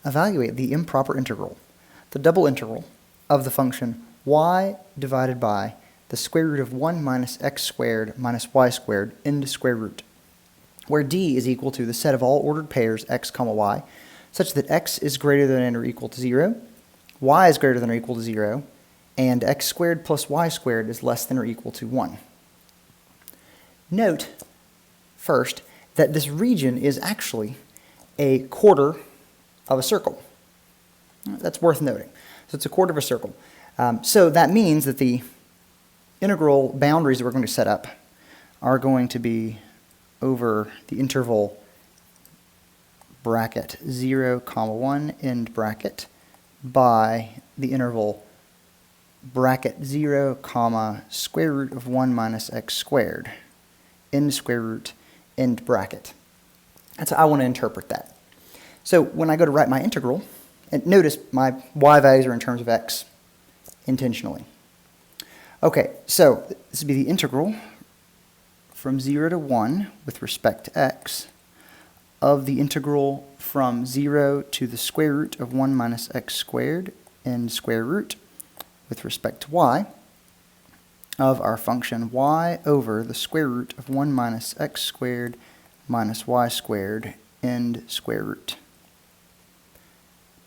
evaluate the improper integral, the double integral of the function y divided by the square root of 1 minus x squared minus y squared into square root, where D is equal to the set of all ordered pairs x comma y, such that x is greater than or equal to 0, y is greater than or equal to 0, and x squared plus y squared is less than or equal to 1. Note, first, that this region is actually a quarter of a circle. That's worth noting. So it's a quarter of a circle. So that means that the integral boundaries that we're going to set up are going to be over the interval bracket 0, comma 1, end bracket, by the interval bracket 0, comma square root of 1 minus x squared, end square root, end bracket. That's how I want to interpret that. So when I go to write my integral, and notice my y values are in terms of x intentionally. Okay, so this would be the integral from 0 to 1 with respect to x of the integral from 0 to the square root of 1 minus x squared and square root with respect to y of our function y over the square root of 1 minus x squared minus y squared and square root.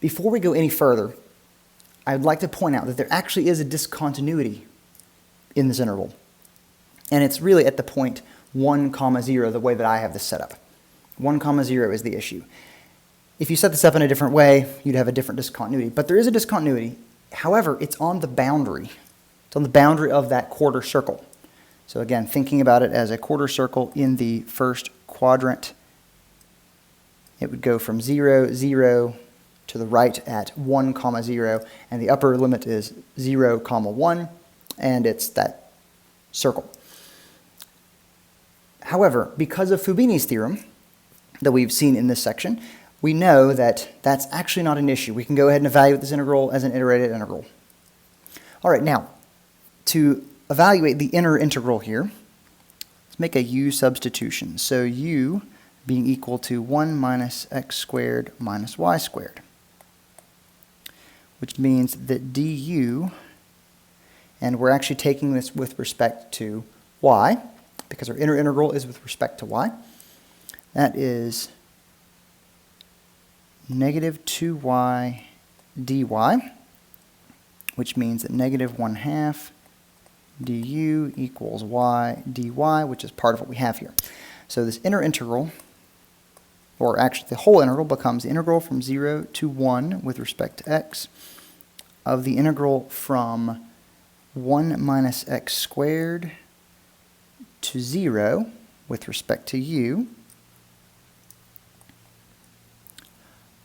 Before we go any further, I would like to point out that there actually is a discontinuity in this interval. And it's really at the point 1 comma 0, the way that I have this set up. 1 comma 0 is the issue. If you set this up in a different way, you'd have a different discontinuity. But there is a discontinuity. However, it's on the boundary. It's on the boundary of that quarter circle. So again, thinking about it as a quarter circle in the first quadrant, it would go from 0, 0 to the right at 1 comma 0, and the upper limit is 0 comma 1, and it's that circle. However, because of Fubini's theorem that we've seen in this section, we know that that's actually not an issue. We can go ahead and evaluate this integral as an iterated integral. All right, now, to evaluate the inner integral here, let's make a u substitution. So u being equal to 1 minus x squared minus y squared, which means that du, and we're actually taking this with respect to y, because our inner integral is with respect to y, that is negative 2y dy, which means that negative 1/2 du equals y dy, which is part of what we have here. So this inner integral, or actually the whole integral, becomes the integral from 0 to 1 with respect to x of the integral from 1 minus x squared to 0 with respect to u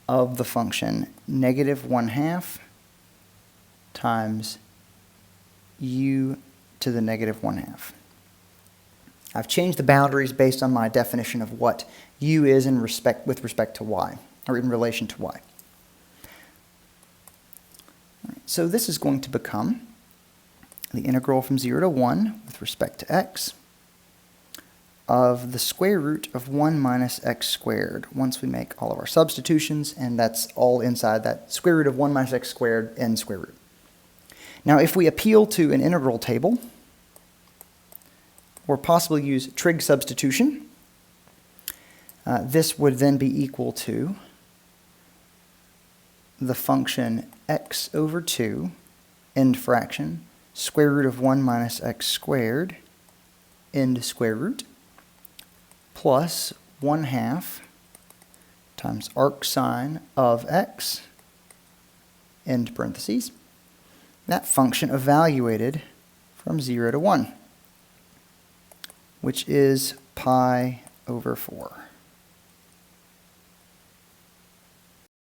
of the function negative 1/2 times u to the negative 1/2. I've changed the boundaries based on my definition of what u is with respect to y, or in relation to y. So this is going to become the integral from 0 to 1 with respect to x of the square root of 1 minus x squared once we make all of our substitutions, and that's all inside that square root of 1 minus x squared and square root. Now if we appeal to an integral table, or possibly use trig substitution, this would then be equal to the function x over 2, end fraction, square root of 1 minus x squared, end square root, plus 1/2 times arc sine of x, end parentheses, that function evaluated from 0 to 1, which is pi over 4.